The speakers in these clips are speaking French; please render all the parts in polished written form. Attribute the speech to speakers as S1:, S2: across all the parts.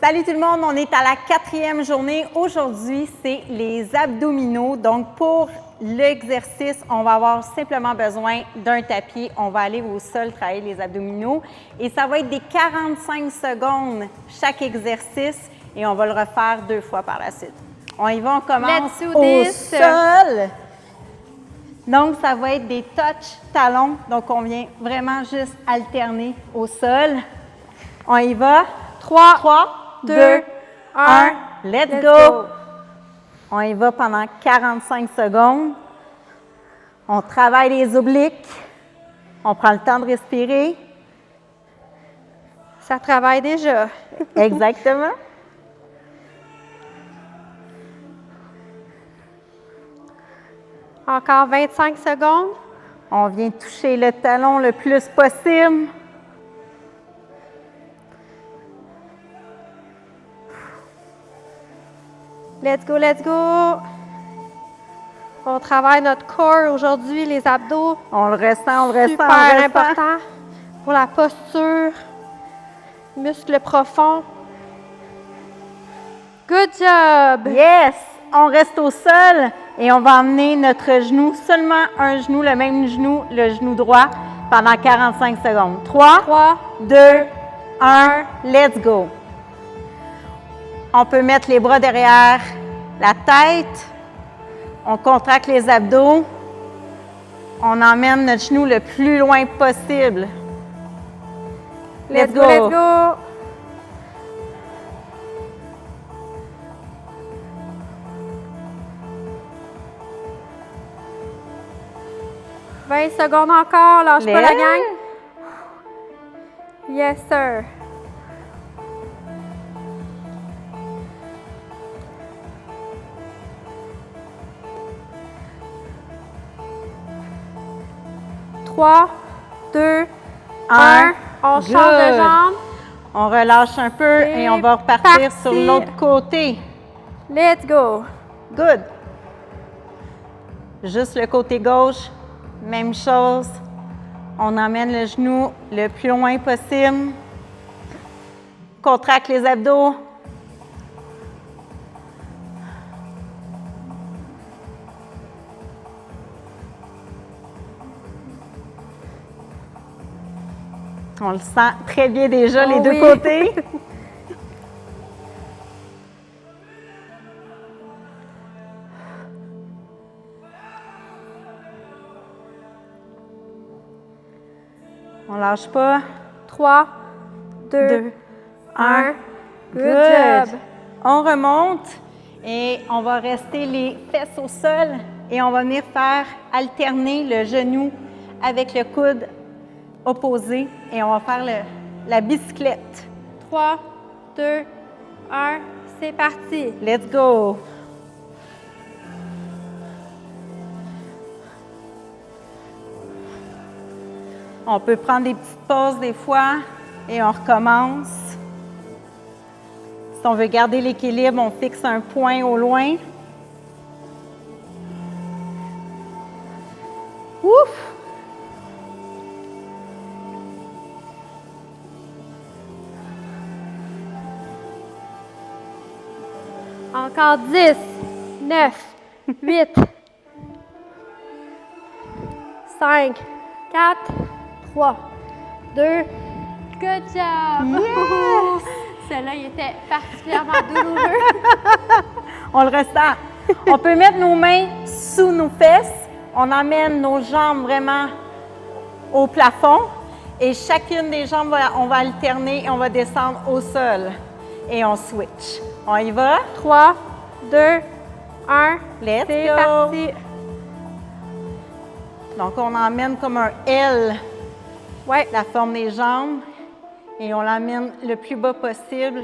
S1: Salut tout le monde, on est à la 4e journée. Aujourd'hui, c'est les abdominaux. Donc, pour l'exercice, on va avoir simplement besoin d'un tapis. On va aller au sol travailler les abdominaux et ça va être des 45 secondes chaque exercice et on va le refaire 2 fois par la suite. On y va, on commence au sol. Donc, ça va être des touch talons. Donc, on vient vraiment juste alterner au sol. On y va. 3, 2, 1, let's go! On y va pendant 45 secondes. On travaille les obliques. On prend le temps de respirer.
S2: Ça travaille déjà.
S1: Exactement.
S2: Encore 25 secondes.
S1: On vient toucher le talon le plus possible.
S2: Let's go, let's go. On travaille notre corps aujourd'hui, les abdos.
S1: On le ressent, on le ressent,
S2: Super
S1: on le ressent.
S2: important pour la posture. Muscles profonds. Good job.
S1: Yes! On reste au sol et on va emmener notre genou, seulement un genou, le même genou, le genou droit, pendant 45 secondes. 3, 2, 1, let's go! On peut mettre les bras derrière la tête. On contracte les abdos. On emmène notre genou le plus loin possible. Let's go!
S2: Let's go. « 20 secondes encore, lâche pas la gang. Yes, sir. Trois, 2, 1. On change de jambe.
S1: On relâche un peu et on va repartir sur l'autre côté.
S2: Let's go.
S1: Good. Juste le côté gauche, même chose. On emmène le genou le plus loin possible. Contracte les abdos. On le sent très bien déjà, les deux côtés. On lâche pas.
S2: 3, 2, 1. Good job.
S1: On remonte et on va rester les fesses au sol et on va venir faire alterner le genou avec le coude opposé et on va faire la bicyclette.
S2: 3, 2, 1. C'est parti.
S1: Let's go! On peut prendre des petites pauses des fois et on recommence. Si on veut garder l'équilibre, on fixe un point au loin. Ouf!
S2: Encore 10, 9, 8, 5, 4, 3, 2. Good job!
S1: Yes!
S2: Celui-là, il était particulièrement douloureux.
S1: On le ressent. On peut mettre nos mains sous nos fesses. On emmène nos jambes vraiment au plafond. Et chacune des jambes, on va alterner et on va descendre au sol. Et on switch. On y va?
S2: 3, 2, 1.
S1: Let's
S2: C'est
S1: go!
S2: parti.
S1: Donc, on emmène comme un L la forme des jambes et on l'emmène le plus bas possible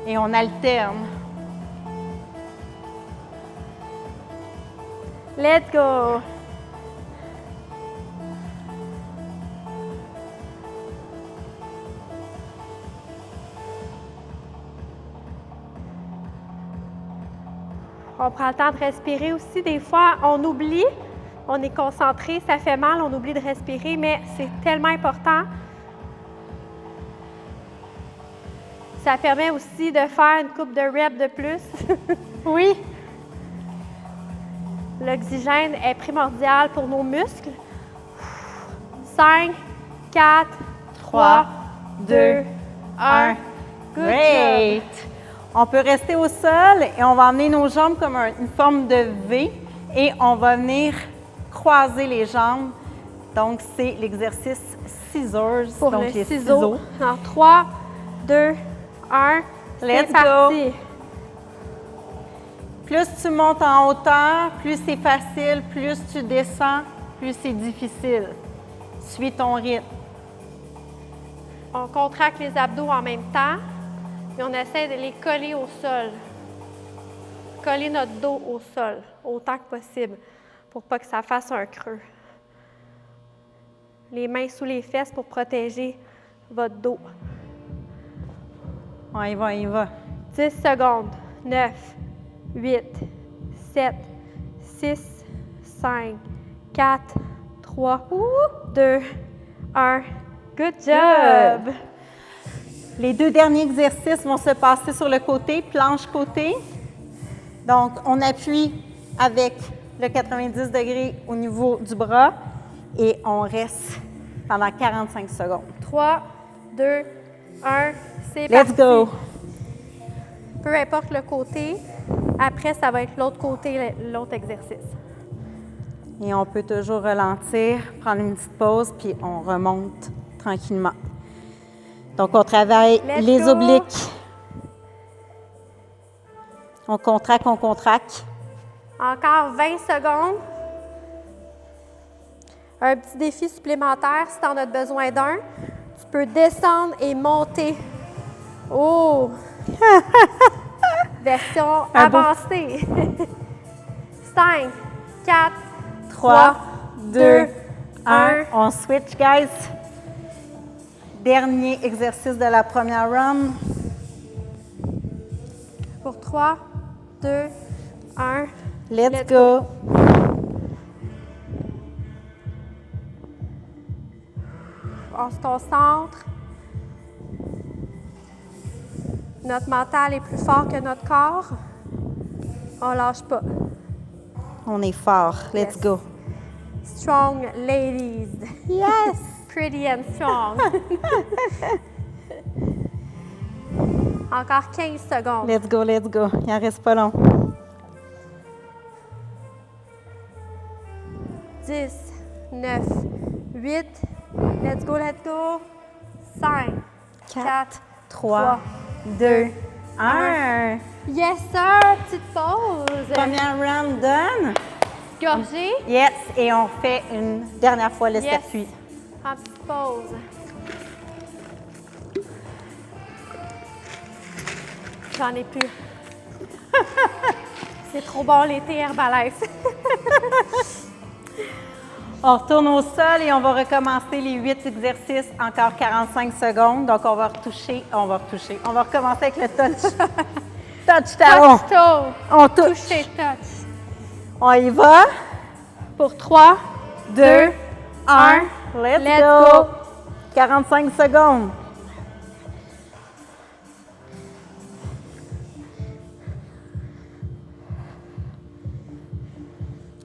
S1: et on alterne.
S2: Let's go! On prend le temps de respirer aussi. Des fois, on oublie, on est concentré, ça fait mal, on oublie de respirer, mais c'est tellement important. Ça permet aussi de faire une coupe de reps de plus.
S1: Oui.
S2: L'oxygène est primordial pour nos muscles. 5, 4, 3, 2, 1. Good
S1: Great!
S2: job.
S1: On peut rester au sol et on va emmener nos jambes comme une forme de V et on va venir croiser les jambes. Donc, c'est l'exercice scissors,
S2: Pour
S1: donc
S2: le
S1: les
S2: ciseau. En 3, 2, 1.
S1: Let's
S2: C'est parti.
S1: go! Plus tu montes en hauteur, plus c'est facile, plus tu descends, plus c'est difficile. Suis ton rythme.
S2: On contracte les abdos en même temps et on essaie de les coller au sol. Coller notre dos au sol autant que possible pour pas que ça fasse un creux. Les mains sous les fesses pour protéger votre dos.
S1: On y va, on y va.
S2: 10 secondes. 9, 8, 7, 6, 5, 4, 3, 2, 1. Good job!
S1: Les 2 derniers exercices vont se passer sur le côté, planche côté. Donc, on appuie avec le 90 degrés au niveau du bras et on reste pendant 45 secondes.
S2: 3, 2, 1, c'est
S1: Let's
S2: parti.
S1: go!
S2: Peu importe le côté, après, ça va être l'autre côté, l'autre exercice.
S1: Et on peut toujours ralentir, prendre une petite pause, puis on remonte tranquillement. Donc, on travaille
S2: Let's
S1: les
S2: go.
S1: obliques. On contracte, on contracte.
S2: Encore 20 secondes. Un petit défi supplémentaire, si tu en as besoin d'un. Tu peux descendre et monter. Oh! Version
S1: Un beau-
S2: avancée. 5, 4,
S1: 3, 2, 1.
S2: 1.
S1: On switch, guys. Dernier exercice de la première run.
S2: Pour 3, 2, 1.
S1: Let's go.
S2: On se concentre. Notre mental est plus fort que notre corps. On lâche pas.
S1: On est fort. Let's
S2: Yes.
S1: go.
S2: Strong ladies.
S1: Yes!
S2: Pretty and strong. Encore 15 secondes.
S1: Let's go, let's go. Il en reste pas long.
S2: 10, 9, 8. Let's go, let's go. 5, 4,
S1: 3, 2, 1.
S2: Yes, sir. Petite pause.
S1: Première round done.
S2: Gorgée.
S1: Yes, et on fait une dernière fois le
S2: Yes.
S1: circuit.
S2: En petite pause. J'en ai plus. C'est trop bon l'été Herbalife.
S1: On retourne au sol et on va recommencer les 8 exercices, encore 45 secondes. Donc, on va recommencer avec le touch. Touch talon.
S2: Touch toe.
S1: On touche.
S2: Toucher touch.
S1: On y va.
S2: Pour 3,
S1: 2, 1. Let's
S2: Let's
S1: go.
S2: go.
S1: 45 secondes.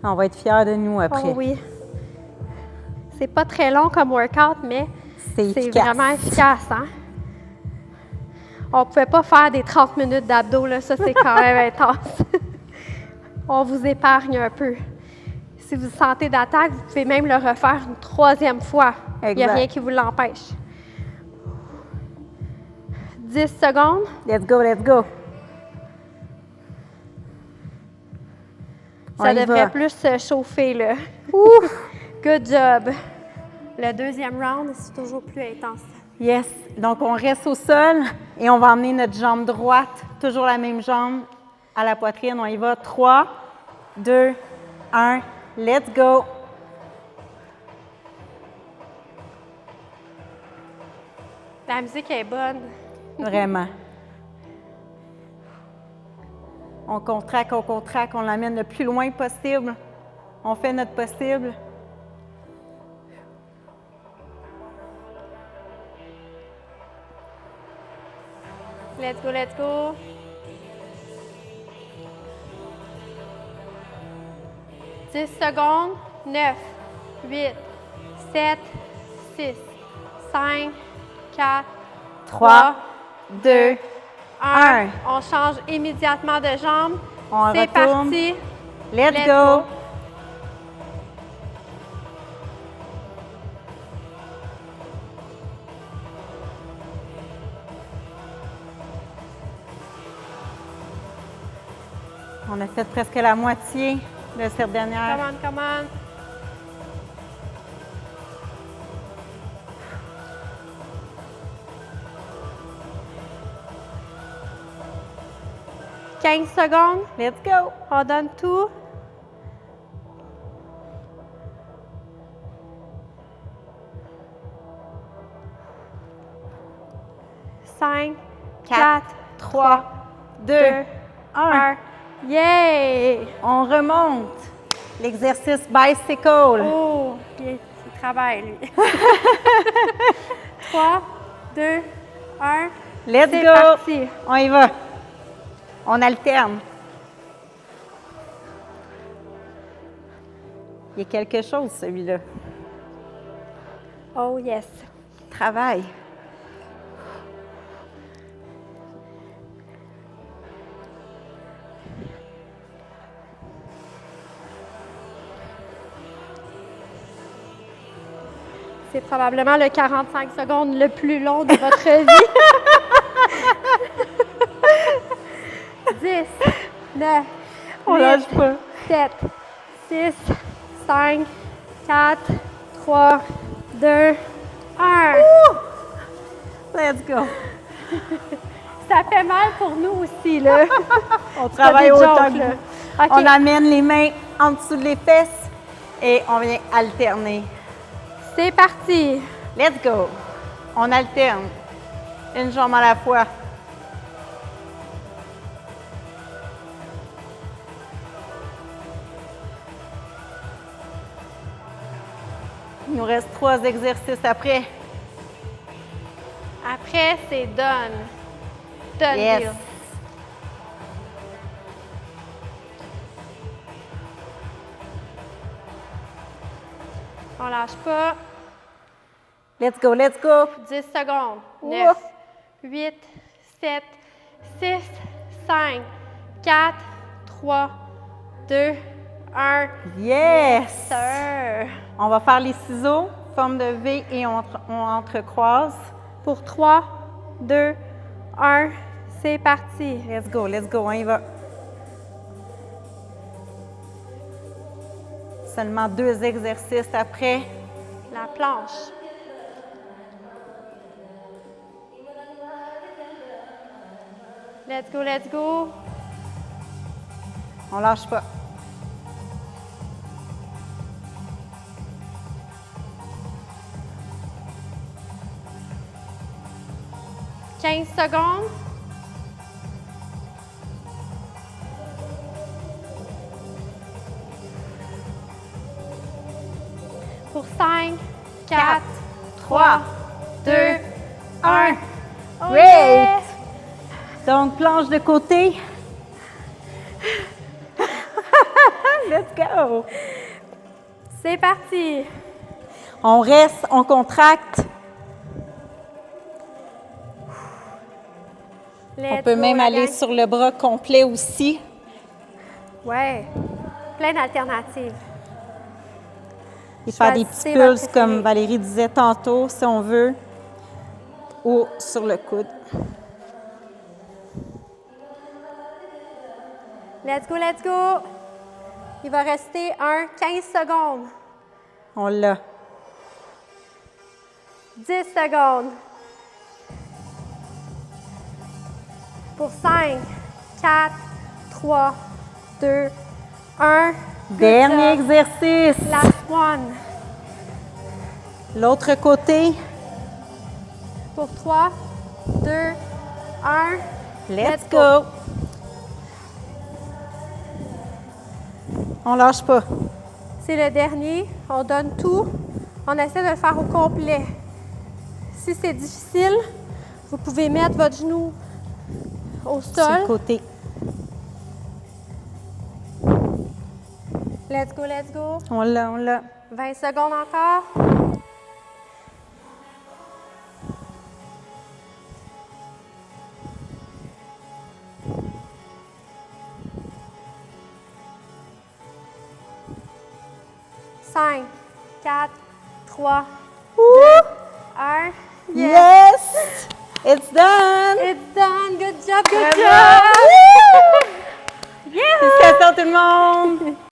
S1: On va être fiers de nous après.
S2: Oh oui. C'est pas très long comme workout, mais
S1: C'est
S2: c'est
S1: efficace.
S2: vraiment efficace. Hein? On ne pouvait pas faire des 30 minutes d'abdos, là. Ça, c'est quand même intense. On vous épargne un peu. Si vous sentez d'attaque, vous pouvez même le refaire une 3e fois. Il n'y a
S1: Exact.
S2: rien qui vous l'empêche. 10 secondes.
S1: Let's go, let's go. On
S2: Ça
S1: y
S2: devrait
S1: va.
S2: plus se chauffer, là. Good job. Le 2e round, c'est toujours plus intense.
S1: Yes. Donc, on reste au sol et on va emmener notre jambe droite, toujours la même jambe, à la poitrine. On y va. 3, 2, 1. Let's go.
S2: La musique est bonne.
S1: Vraiment. On contracte, on l'amène le plus loin possible. On fait notre possible.
S2: Let's go, let's go. « 10 secondes. 9, 8, 7, 6, 5, 4, 3, 2, 1. On change immédiatement de jambe. C'est parti.
S1: Let's go. On a fait presque la moitié de cette dernière.
S2: Come on, come on. « 15 secondes.
S1: Let's go.
S2: On donne tout. « 5, 4,
S1: 3, 2, 1.
S2: Yay!
S1: On remonte. L'exercice bicycle.
S2: Oh, il travaille, lui. 3, 2, 1.
S1: Let's
S2: C'est
S1: go.
S2: parti.
S1: On y va. On alterne. Il y a quelque chose, celui-là.
S2: Oh, yes.
S1: Travail.
S2: C'est probablement le 45 secondes le plus long de votre vie. 10, 9,
S1: On
S2: 8,
S1: lâche pas.
S2: 7, 6, 5, 4, 3, 2, 1.
S1: Let's go.
S2: Ça fait mal pour nous aussi, là.
S1: On travaille autant que
S2: là.
S1: vous.
S2: OK.
S1: On amène les mains en dessous des fesses et on vient alterner.
S2: C'est parti.
S1: Let's go. On alterne. Une jambe à la fois. Il nous reste 3 exercices après.
S2: Après, c'est done. Done
S1: Yes.
S2: deal. On lâche pas.
S1: Let's go, let's go.
S2: 10 secondes.
S1: Ouf.
S2: 9, 8, 7, 6, 5, 4, 3, 2, 1.
S1: Yes.
S2: Sir.
S1: On va faire les ciseaux, forme de V et on entrecroise.
S2: Pour 3, 2, 1. C'est parti.
S1: Let's go, on y va. Seulement 2 exercices après.
S2: La planche. Let's go, let's go.
S1: On lâche pas. «
S2: 15 secondes. Pour 5, 4, 3, 2, 1. Oh
S1: Great.
S2: yeah!
S1: Donc, planche de côté. Let's go.
S2: C'est parti.
S1: On reste, on contracte. On peut même aller sur le bras complet aussi.
S2: Ouais. Plein d'alternatives.
S1: Et faire des petits
S2: Choisissez votre
S1: pulses
S2: préféré.
S1: comme Valérie disait tantôt, si on veut, ou sur le coude.
S2: Let's go, let's go. Il va rester 15 secondes.
S1: On l'a.
S2: 10 secondes. Pour 5, 4, 3, 2, 1.
S1: Dernier exercice.
S2: Last one.
S1: L'autre côté.
S2: Pour 3, 2, 1.
S1: Let's go. On lâche pas.
S2: C'est le dernier. On donne tout. On essaie de le faire au complet. Si c'est difficile, vous pouvez mettre votre genou au
S1: sur le
S2: sol.
S1: côté.
S2: Let's go, let's go.
S1: On l'a, on l'a.
S2: 20 secondes encore. Cinq, 4, 3, 2, 1.
S1: Yes! It's done!
S2: It's done. Good job, good
S1: Bravo!
S2: job.
S1: Félicitations tout le monde!